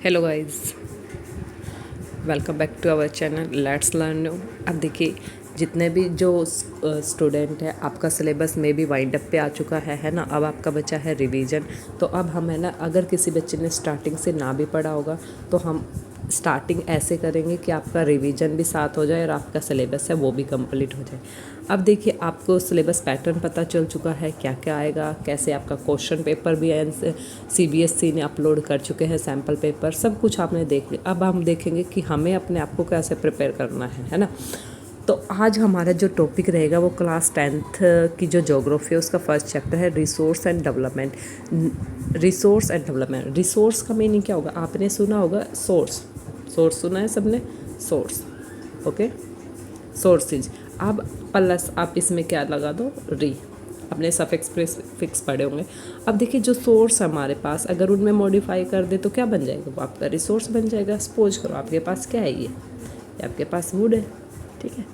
Hello guys, welcome back to our channel let's learn new. अब देखिए, जितने भी जो स्टूडेंट है, आपका सिलेबस में भी वाइंड अप पे आ चुका है ना। अब आपका बचा है रिवीजन। तो अब हम है ना, अगर किसी बच्चे ने स्टार्टिंग से ना भी पढ़ा होगा तो हम स्टार्टिंग ऐसे करेंगे कि आपका रिवीजन भी साथ हो जाए और आपका सिलेबस है वो भी कंप्लीट हो जाए। अब देखिए, आपको सिलेबस पैटर्न पता चल चुका है, क्या क्या आएगा, कैसे आपका क्वेश्चन पेपर भी CBSE ने अपलोड कर चुके हैं, सैम्पल पेपर सब कुछ आपने देख लिया। अब हम देखेंगे कि हमें अपने आप को कैसे प्रिपेयर करना है ना। तो आज हमारा जो टॉपिक रहेगा वो क्लास 10th की जो ज्योग्राफी है उसका फर्स्ट चैप्टर है resource and development. Resource and development, resource का मीनिंग क्या होगा? आपने सुना होगा सोर्स, सोर्स सुना है सबने, सोर्स, ओके, सोर्सेज। अब प्लस आप इसमें क्या लगा दो, री, अपने सफिक्स फिक्स पढ़े होंगे। अब देखिए, जो सोर्स हमारे पास अगर उनमें मॉडिफाई कर दे तो क्या बन जाएगा? वो आपका रिसोर्स बन जाएगा। सपोज करो आपके पास क्या है, ये आपके पास वुड है, ठीक है,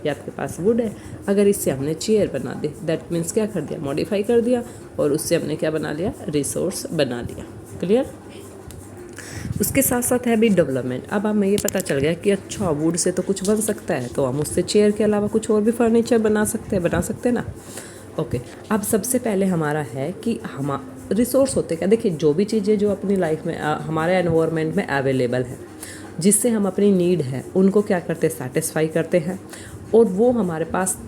ये आपके पास वुड है। अगर इससे हमने चेयर बना दी, दैट मीन्स क्या कर दिया, मॉडिफाई कर दिया, और उससे हमने क्या बना लिया, रिसोर्स बना लिया। क्लियर? उसके साथ साथ है भी डेवलपमेंट। अब हमें ये पता चल गया कि अच्छा, वुड से तो कुछ बन सकता है, तो हम उससे चेयर के अलावा कुछ और भी फर्नीचर बना सकते हैं ना। ओके, अब सबसे पहले हमारा है कि हम रिसोर्स होते क्या? देखिए, जो भी चीज़ें जो अपनी लाइफ में हमारे एनवायरनमेंट में अवेलेबल है, जिससे हम अपनी नीड है उनको क्या करते हैं, सेटिस्फाई करते हैं। और वो हमारे पास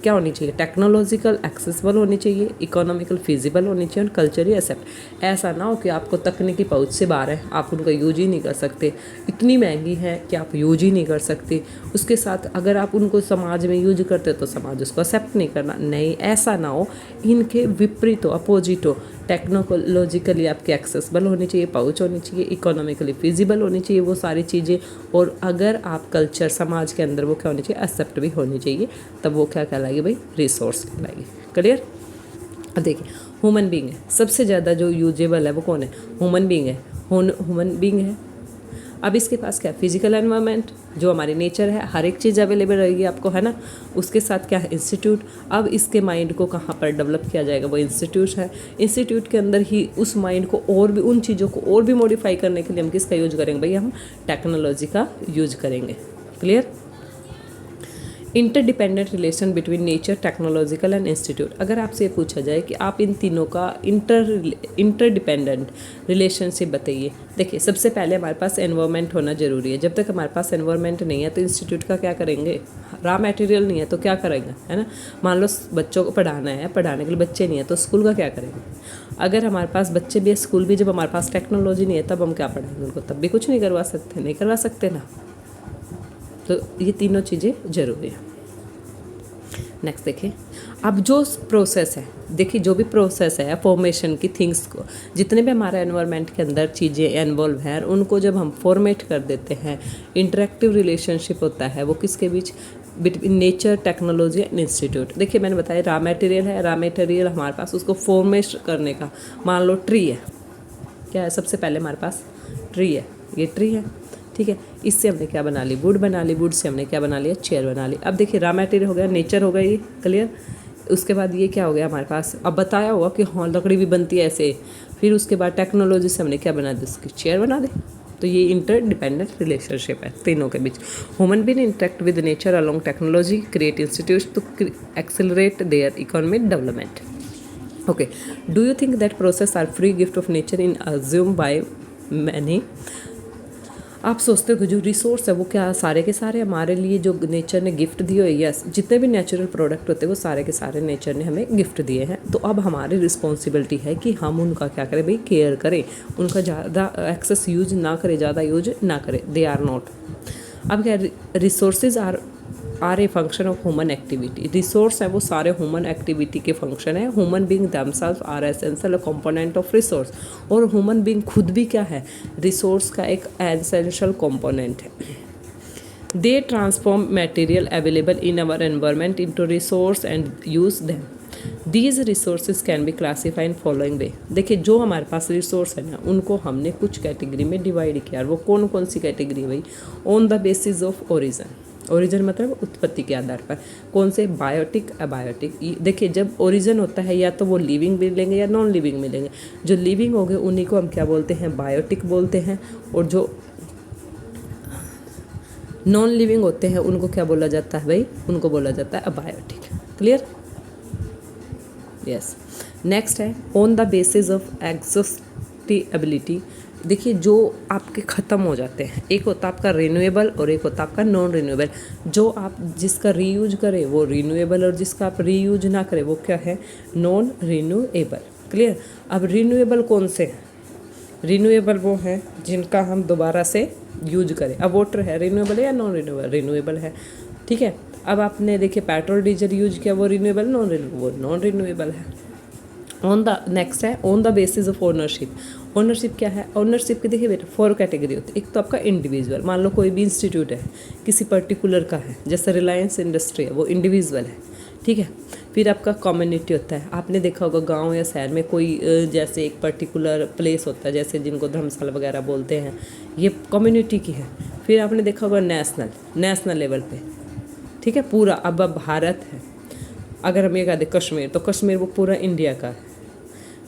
क्या होनी चाहिए, टेक्नोलॉजिकल एक्सेसिबल होनी चाहिए, इकोनॉमिकल फिजिबल होनी चाहिए, और कल्चरली एक्सेप्ट। ऐसा ना हो कि आपको तकनीकी पहुंच से बाहर है, आप उनका यूज ही नहीं कर सकते, इतनी महंगी है कि आप यूज ही नहीं कर सकते। उसके साथ अगर आप उनको समाज में यूज करते हो तो समाज उसको एक्सेप्ट नहीं करना, नहीं, ऐसा ना हो। इनके विपरीत हो, अपोजिट हो। टेक्नोलॉजिकली आपकी एक्सेसिबल होनी चाहिए, पहुंच होनी चाहिए, इकोनॉमिकली फिजिबल होनी चाहिए वो सारी चीज़ें। और अगर आप कल्चर समाज के अंदर वो क्या होनी चाहिए, एक्सेप्ट भी होनी चाहिए, तब वो क्या कहलाएगी भाई, रिसोर्स कहलाएगी। क्लियर? अब देखिए, ह्यूमन बीइंग है, सबसे ज़्यादा जो यूजेबल है वो कौन है, ह्यूमन बीइंग है। ह्यूमन बीइंग है। अब इसके पास क्या है, फिजिकल एनवायरनमेंट, जो हमारी नेचर है, हर एक चीज़ अवेलेबल रहेगी आपको, है ना। उसके साथ क्या है, इंस्टीट्यूट। अब इसके माइंड को कहाँ पर डेवलप किया जाएगा, वो इंस्टीट्यूट है। इंस्टीट्यूट के अंदर ही उस माइंड को और भी, उन चीज़ों को और भी मॉडिफाई करने के लिए हम किसका यूज करेंगे भैया, हम टेक्नोलॉजी का यूज करेंगे। Clear? Interdependent relation between nature, technological and institute. अगर आपसे पूछा जाए कि आप इन तीनों का इंटरडिपेंडेंट रिलेशनशिप बताइए। देखिए, सबसे पहले हमारे पास एनवायरनमेंट होना ज़रूरी है। जब तक हमारे पास एनवायरनमेंट नहीं है तो इंस्टीट्यूट का क्या करेंगे, रॉ मटेरियल नहीं है तो क्या करेंगे, है ना। मान लो बच्चों को पढ़ाना है, पढ़ाने के लिए बच्चे नहीं है तो स्कूल का क्या करेंगे। अगर हमारे पास बच्चे भी है, स्कूल भी, जब हमारे पास टेक्नोलॉजी नहीं है तब हम क्या पढ़ाएंगे उनको, तब भी कुछ नहीं करवा सकते, नहीं करवा सकते ना। तो ये तीनों चीज़ें ज़रूरी है। नेक्स्ट देखिए, अब जो प्रोसेस है, देखिए जो भी प्रोसेस है फॉर्मेशन की थिंग्स को, जितने भी हमारे एनवायरनमेंट के अंदर चीज़ें इन्वॉल्व हैं, उनको जब हम फॉर्मेट कर देते हैं, इंटरेक्टिव रिलेशनशिप होता है वो किसके बीच, between nature, technology and institute. देखिए, मैंने बताया रॉ मटेरियल है, रॉ मटेरियल हमारे पास, उसको फॉर्मेट करने का, मान लो ट्री है, क्या है, सबसे पहले हमारे पास ट्री है, ये ट्री है, ठीक है। इससे हमने क्या बना ली, वुड बना ली, वुड से हमने क्या बना लिया, चेयर बना ली। अब देखिए, रॉ मटेरियल हो गया, नेचर हो गया ये, क्लियर। उसके बाद ये क्या हो गया हमारे पास, अब बताया हुआ कि हाँ लकड़ी भी बनती है ऐसे। फिर उसके बाद टेक्नोलॉजी से हमने क्या बना दी, उसकी चेयर बना दी। तो ये इंटरडिपेंडेंट रिलेशनशिप है तीनों के बीच। Human being interact with nature along technology, create institutes to accelerate their economic development. Okay, do you think that process are free gift of nature in assume by many. आप सोचते हो कि जो resource है वो क्या सारे के सारे हमारे लिए जो नेचर ने गिफ्ट दिए हुए, यस, जितने भी नेचुरल प्रोडक्ट होते हैं वो सारे के सारे नेचर ने हमें गिफ्ट दिए हैं। तो अब हमारी रिस्पॉन्सिबिलिटी है कि हम उनका क्या करें भाई, केयर करें, उनका ज़्यादा एक्सेस यूज ना करें, ज़्यादा यूज ना करें, दे आर नॉट। अब क्या, resources are a function of human activity. Resource है वो सारे ह्यूमन एक्टिविटी के फंक्शन है। Human being themselves are essential component of resource. और ह्यूमन बीइंग खुद भी क्या है, रिसोर्स का एक एसेंशियल कंपोनेंट है। They transform material available in our environment into resource and use them. These resources can be classify in following way. देखिए, जो हमारे पास रिसोर्स है ना, उनको हमने कुछ कैटेगरी में डिवाइड किया। वो कौन कौन सी कैटेगरी भाई, on the basis of origin. Origin मतलब उत्पत्ति के आधार पर। कौन से? Biotic, abiotic. देखिए जब ओरिजिन होता है या तो वो लिविंग मिलेंगे या नॉन लिविंग मिलेंगे। जो लिविंग हो गए उन्हीं को हम क्या बोलते हैं? बायोटिक बोलते हैं। और जो नॉन लिविंग होते हैं उनको क्या बोला जाता है भाई? उनको बोला जाता है अबायोटिक। क्लियर? यस। नेक्स्ट है on the basis of exhaustibility. देखिए जो आपके ख़त्म हो जाते हैं, एक होता है आपका रिन्यूएबल और एक होता है आपका नॉन रिन्यूएबल। जो आप जिसका रीयूज करें वो रिन्यूएबल और जिसका आप रीयूज ना करें वो क्या है? Non renewable. क्लियर? अब रिन्यूएबल कौन से हैं? रिन्यूएबल वो हैं जिनका हम दोबारा से यूज करें। अब वाटर है रिन्यूएबल है या नॉन रिन्यूएबल? रिन्यूएबल है। ठीक है। अब आपने देखिए पेट्रोल डीजल यूज किया, वो रिन्यूएबल नॉन रिन्यूएबल? वो नॉन रिन्यूएबल है। ऑन द नेक्स्ट है on the basis of ownership. Ownership क्या है? ओनरशिप की देखिए बेटा 4 कैटेगरी होती है। एक तो आपका इंडिविजुअल, मान लो कोई भी इंस्टीट्यूट है किसी पर्टिकुलर का है, जैसे रिलायंस इंडस्ट्री है, वो इंडिविजुअल है। ठीक है। फिर आपका कम्युनिटी होता है। आपने देखा होगा गांव या शहर में कोई जैसे एक पर्टिकुलर प्लेस होता है, जैसे जिनको धर्मशाला वगैरह बोलते हैं, ये कम्युनिटी की है। फिर आपने देखा होगा नेशनल लेवल पे। ठीक है। पूरा अब भारत है, अगर हम ये कह दें कश्मीर, तो कश्मीर वो पूरा इंडिया का है।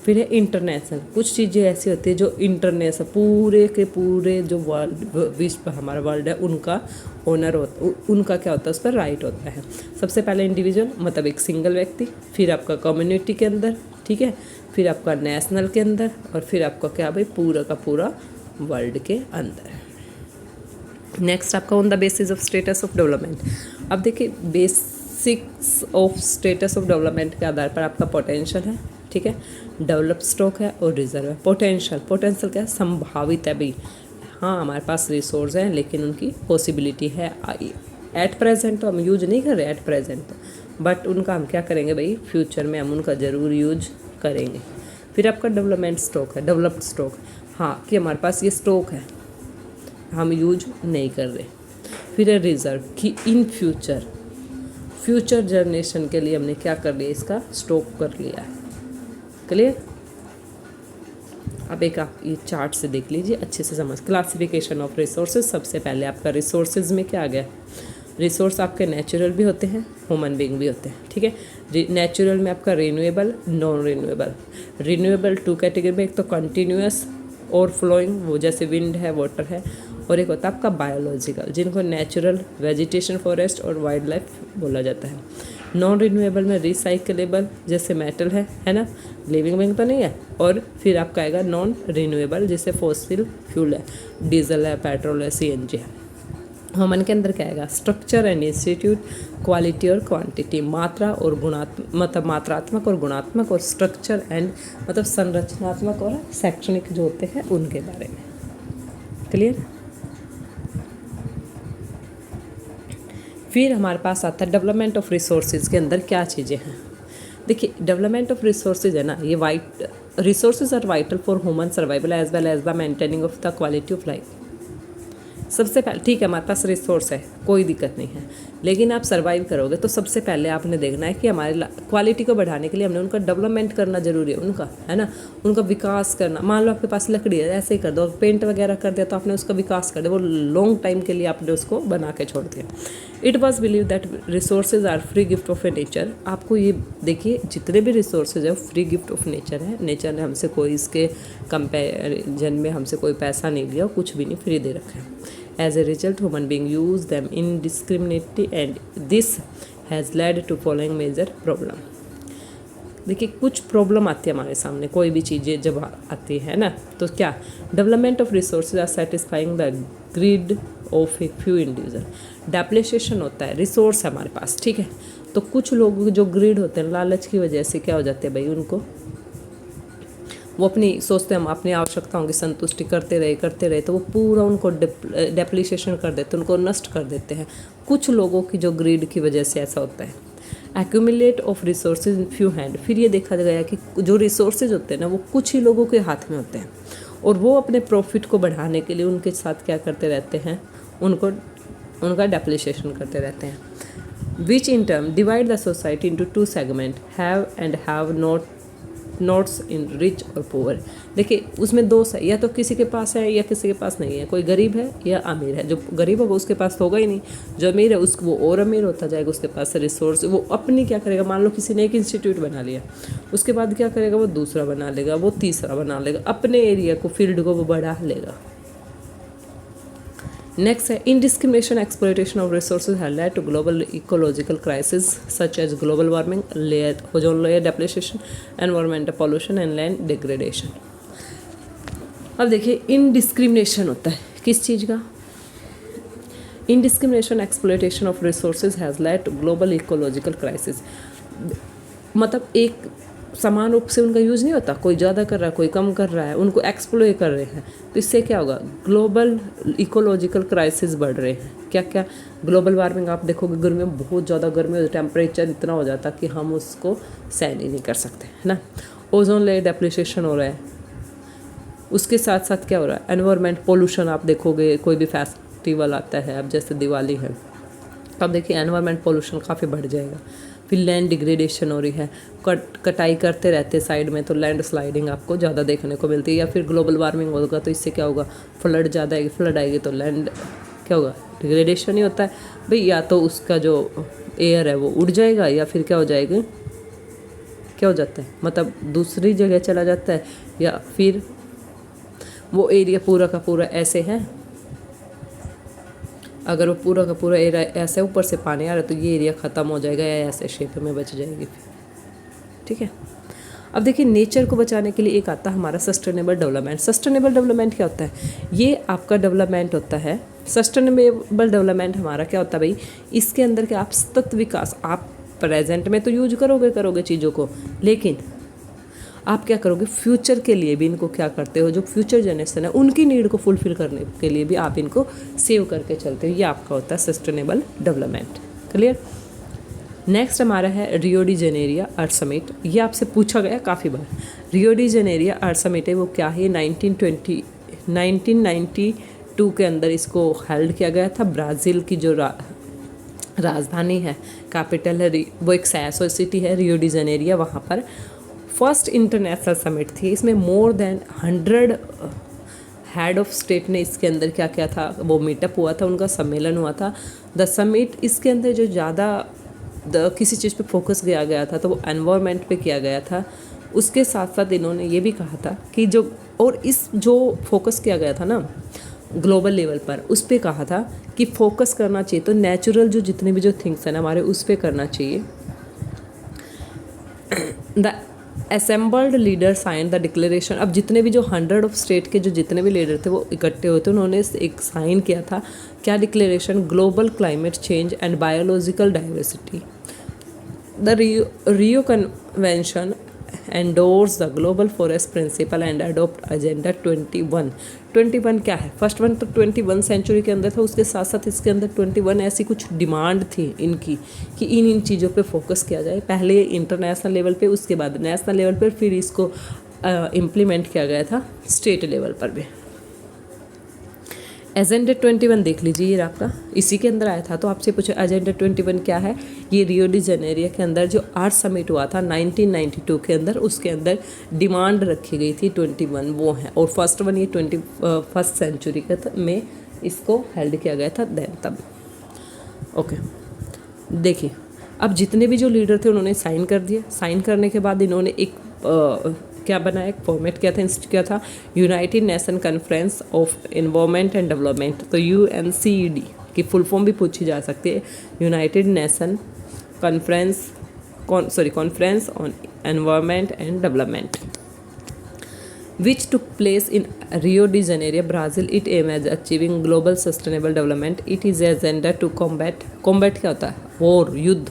फिर है इंटरनेशनल। कुछ चीज़ें ऐसी होती है जो इंटरनेशनल पूरे के पूरे जो वर्ल्ड विश्व हमारा वर्ल्ड है उनका ओनर होता, उनका क्या होता है? उस पर राइट होता है। सबसे पहले इंडिविजुअल मतलब एक सिंगल व्यक्ति, फिर आपका कम्युनिटी के अंदर, ठीक है, फिर आपका नेशनल के अंदर, और फिर आपका क्या भाई? पूरा का पूरा वर्ल्ड के अंदर। नेक्स्ट आपका on the basis of status of development. अब देखिए basics of status of development के आधार पर आपका पोटेंशियल है, ठीक है, डेवलप स्टॉक है और रिजर्व है। पोटेंशियल क्या है? संभावित है भाई। हाँ हमारे पास रिसोर्स हैं लेकिन उनकी पॉसिबिलिटी है। एट प्रेजेंट तो हम यूज नहीं कर रहे एट प्रेजेंट तो, बट उनका हम क्या करेंगे भाई? फ्यूचर में हम उनका ज़रूर यूज करेंगे। फिर आपका डेवलपमेंट स्टॉक है, डेवलप्ड स्टॉक, हाँ कि हमारे पास ये स्टॉक है हम यूज नहीं कर रहे। फिर है रिजर्व कि इन फ्यूचर जनरेशन के लिए हमने क्या कर लिया? इसका स्टॉक कर लिया है। क्लियर? अब एक आप ये चार्ट से देख लीजिए, अच्छे से समझ। Classification of resources. सबसे पहले आपका रिसोर्सेज में क्या आ गया? रिसोर्स आपके नेचुरल भी होते हैं, ह्यूमन बीइंग भी होते हैं। ठीक है। नेचुरल में आपका renewable, non renewable. Renewable 2 category में, एक तो कंटिन्यूअस और फ्लोइंग, वो जैसे विंड है, वाटर है, और एक होता है आपका बायोलॉजिकल, जिनको नेचुरल, वेजिटेशन, फॉरेस्ट और वाइल्ड लाइफ बोला जाता है। नॉन रिन्यूएबल में रिसाइकलेबल, जैसे मेटल है ना, लिविंग बिंग तो नहीं है। और फिर आपका आएगा नॉन रिन्यूएबल, जैसे फॉसिल फ्यूल है, डीजल है, पेट्रोल है, सीएनजी है। ह्यूमन के अंदर क्या आएगा? स्ट्रक्चर एंड इंस्टीट्यूट, क्वालिटी और क्वांटिटी, मात्रा और गुणात्मक, मतलब मात्रात्मक और गुणात्मक, और स्ट्रक्चर एंड मतलब संरचनात्मक और शैक्षणिक जो होते हैं उनके बारे में। क्लियर? फिर हमारे पास आता है डेवलपमेंट ऑफ रिसोर्सेज के अंदर क्या चीज़ें हैं। देखिए डेवलपमेंट ऑफ रिसोर्सेज है ना, ये resources are vital for human survival as well as the maintaining of the quality of life. सबसे पहले ठीक है हमारे पास रिसोर्स है, कोई दिक्कत नहीं है, लेकिन आप सर्वाइव करोगे तो सबसे पहले आपने देखना है कि हमारे क्वालिटी को बढ़ाने के लिए हमने उनका डेवलपमेंट करना जरूरी है, उनका है ना, उनका विकास करना। मान लो आपके पास लकड़ी है, ऐसे ही कर दो, पेंट वगैरह कर दिया तो आपने उसका विकास कर दिया, वो लॉन्ग टाइम के लिए आपने उसको बना के छोड़ दिया। It was believe that resources are free gift of a nature. आपको ये देखिए जितने भी रिसोर्सेज है फ्री गिफ्ट ऑफ नेचर है, नेचर ने हमसे कोई इसके कंपेरिजन में हमसे कोई पैसा नहीं लिया, कुछ भी नहीं, फ्री दे रखा है। As a result, human beings use them indiscriminately and this has led to following major problem. देखिए कुछ प्रॉब्लम आती है हमारे सामने, कोई भी चीज़ें जब आती है ना, तो क्या development of resources are satisfying the greed of a few individual. Depreciation होता है, रिसोर्स है हमारे पास, ठीक है, तो कुछ लोग जो ग्रिड होते हैं लालच की वजह से क्या हो जाते हैं भाई, उनको वो अपनी सोचते हैं हम अपनी आवश्यकताओं की संतुष्टि करते रहे तो वो पूरा उनको डेप्रिसिएशन कर देते हैं, उनको नष्ट कर देते हैं। कुछ लोगों की जो ग्रीड की वजह से ऐसा होता है। Accumulate of resources in few hand. फिर ये देखा गया कि जो रिसोर्सेज होते हैं ना वो कुछ ही लोगों के हाथ में होते हैं और वो अपने प्रॉफिट को बढ़ाने के लिए उनके साथ क्या करते रहते हैं, उनका डेप्रिसिएशन करते रहते हैं। Which in term divide the society into 2 segment, have and have not nots in rich और पुअर। देखिए उसमें दोष है, या तो किसी के पास है या किसी के पास नहीं है, कोई गरीब है या अमीर है। जो गरीब होगा उसके पास तो होगा ही नहीं, जो अमीर है उसको वो और अमीर होता जाएगा, उसके पास रिसोर्स, वो अपनी क्या करेगा, मान लो किसी ने एक इंस्टीट्यूट बना लिया, उसके बाद क्या करेगा, वो दूसरा बना लेगा, वो तीसरा बना लेगा, अपने एरिया को, फील्ड को वो बढ़ा लेगा। नेक्स्ट है indiscrimination exploitation of resources has led to global ecological crisis such as global warming, layer ozone layer depletion, environmental pollution and land degradation. अब देखिए इनडिस्क्रिमिनेशन होता है किस चीज़ का, indiscrimination exploitation of resources has led to global ecological crisis. मतलब एक समान रूप से उनका यूज़ नहीं होता, कोई ज़्यादा कर रहा है कोई कम कर रहा है, उनको एक्सप्लॉय कर रहे हैं, तो इससे क्या होगा, ग्लोबल इकोलॉजिकल क्राइसिस बढ़ रहे हैं। क्या क्या, ग्लोबल वार्मिंग आप देखोगे, गर्मी में बहुत ज़्यादा गर्मी हो, टेम्परेचर इतना हो जाता कि हम उसको सहन ही नहीं कर सकते, है ना। ओजोन लेयर डेप्लीशन हो रहा है, उसके साथ साथ क्या हो रहा है, एनवायरमेंट पोल्यूशन। आप देखोगे कोई भी फेस्टिवल आता है, अब जैसे दिवाली है, अब देखिए एनवायरमेंट पोल्यूशन काफ़ी बढ़ जाएगा। फिर लैंड डिग्रेडेशन हो रही है, कटाई करते रहते साइड में, तो लैंड स्लाइडिंग आपको ज़्यादा देखने को मिलती है। या फिर ग्लोबल वार्मिंग होगा तो इससे क्या होगा, फ्लड ज़्यादा आएगी, फ्लड आएगी तो लैंड क्या होगा, डिग्रेडेशन ही होता है भाई। या तो उसका जो एयर है वो उड़ जाएगा, या फिर क्या हो जाएगा, क्या हो जाता है, मतलब दूसरी जगह चला जाता है, या फिर वो एरिया पूरा का पूरा ऐसे है, अगर वो पूरा का पूरा एरिया ऐसे ऊपर से पानी आ रहा है तो ये एरिया ख़त्म हो जाएगा, या ऐसे शेप में बच जाएगी फिर, ठीक है। अब देखिए नेचर को बचाने के लिए एक आता है हमारा सस्टेनेबल डेवलपमेंट। सस्टेनेबल डेवलपमेंट क्या होता है, ये आपका डेवलपमेंट होता है। सस्टेनेबल डेवलपमेंट हमारा क्या होता है भाई, इसके अंदर क्या, आप सतत विकास, आप प्रेजेंट में तो यूज करोगे चीज़ों को, लेकिन आप क्या करोगे, फ्यूचर के लिए भी इनको क्या करते हो, जो फ्यूचर जनरेशन है उनकी नीड को फुलफिल करने के लिए भी आप इनको सेव करके चलते हो। ये आपका होता है सस्टेनेबल डेवलपमेंट। क्लियर। नेक्स्ट हमारा है रियो डी जेनेरिया अर्थ समिट। ये आपसे पूछा गया काफ़ी बार। रियो डी जेनेरिया अर्थ समिट है वो क्या है, 1992 के अंदर इसको हेल्ड किया गया था। ब्राज़ील की जो राजधानी है, कैपिटल है, वो एक सैसो सिटी है रियो डी जेनेरिया, वहाँ पर फर्स्ट इंटरनेशनल समिट थी। इसमें more than 100 head of state ने इसके अंदर क्या किया था, वो मीटअप हुआ था, उनका सम्मेलन हुआ था। द समिट, इसके अंदर जो ज़्यादा किसी चीज़ पे फोकस किया गया था तो वो एनवायरनमेंट पे किया गया था। उसके साथ साथ इन्होंने ये भी कहा था कि जो, और इस जो फोकस किया गया था ना ग्लोबल लेवल पर, उस पर कहा था कि फोकस करना चाहिए तो नेचुरल जो जितने भी जो थिंग्स हैं ना हमारे, उस पर करना चाहिए। The assembled leader sign the declaration. अब जितने भी जो 100 ऑफ स्टेट के जो जितने भी लीडर थे वो इकट्ठे हुए थे, उन्होंने एक साइन किया था, क्या declaration, global climate change and biological diversity. The Rio convention endorse the global forest principle and adopt agenda 21 क्या है, फर्स्ट वन तो 21 सेंचुरी के अंदर था, उसके साथ साथ इसके अंदर 21 ऐसी कुछ डिमांड थी इनकी कि इन चीज़ों पे फोकस किया जाए। पहले इंटरनेशनल लेवल पे, उसके बाद नेशनल लेवल पर, फिर इसको इम्प्लीमेंट किया गया था स्टेट लेवल पर भी। एजेंडा 21 देख लीजिए, ये आपका इसी के अंदर आया था। तो आपसे पूछो एजेंडा 21 क्या है, ये रियो डी जेनेरिया के अंदर जो अर्थ समिट हुआ था 1992 के अंदर, उसके अंदर डिमांड रखी गई थी 21 वो है। और फर्स्ट वन ये 21st सेंचुरी के में इसको हेल्ड किया गया था देन तब। ओके, देखिए अब जितने भी जो लीडर थे उन्होंने साइन कर दिया। साइन करने के बाद इन्होंने एक क्या बनाया, एक फॉर्मेट क्या था, इंस्टीट्यूट क्या था, United nation conference of environment and development. तो UNCED की फुल फॉर्म भी पूछी जा सकती है, United nation conference on environment and development, which took place in Rio de Janeiro, Brazil. It aims at achieving global sustainable development. It is agenda to combat क्या होता है, वॉर, युद्ध,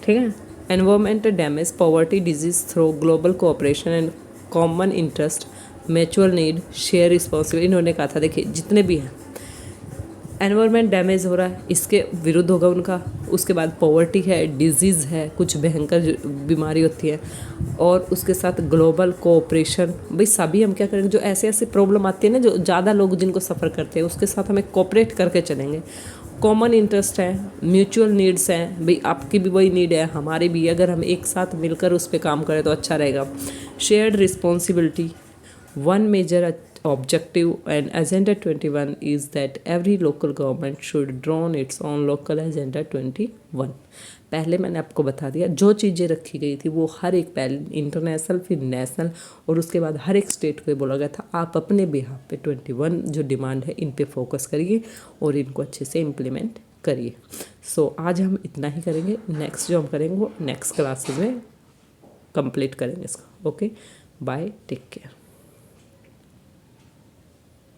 ठीक है, environmental damage, poverty, disease through global cooperation and common interest, mutual need, share responsibility। इन्होंने कहा था देखिए जितने भी हैं एनवायरनमेंट डैमेज हो रहा है इसके विरुद्ध होगा उनका, उसके बाद पॉवर्टी है, डिजीज़ है, कुछ भयंकर बीमारी होती है, और उसके साथ ग्लोबल कोऑपरेशन। भाई सभी हम क्या करेंगे, जो ऐसे ऐसे प्रॉब्लम आती है ना, जो ज़्यादा लोग जिनको सफ़र करते हैं उसके साथ हमें कोऑपरेट करके चलेंगे। कॉमन इंटरेस्ट है, म्यूचुअल नीड्स हैं, भाई आपकी भी वही नीड है, हमारी भी, अगर हम एक साथ मिलकर उस पर काम करें तो अच्छा रहेगा। Shared responsibility, one major objective and agenda 21 is that every local government should draw on its own local agenda 21। पहले मैंने आपको बता दिया जो चीज़ें रखी गई थी वो हर एक, पहले इंटरनेशनल फिर नेशनल और उसके बाद हर एक स्टेट को ये बोला गया था आप अपने बिहाफ पे 21 जो डिमांड है इन पे फोकस करिए और इनको अच्छे से इम्प्लीमेंट करिए। सो आज हम इतना ही करेंगे, नेक्स्ट जो हम करेंगे वो नेक्स्ट क्लासेस में कंप्लीट करेंगे इसको। Okay, bye, take care.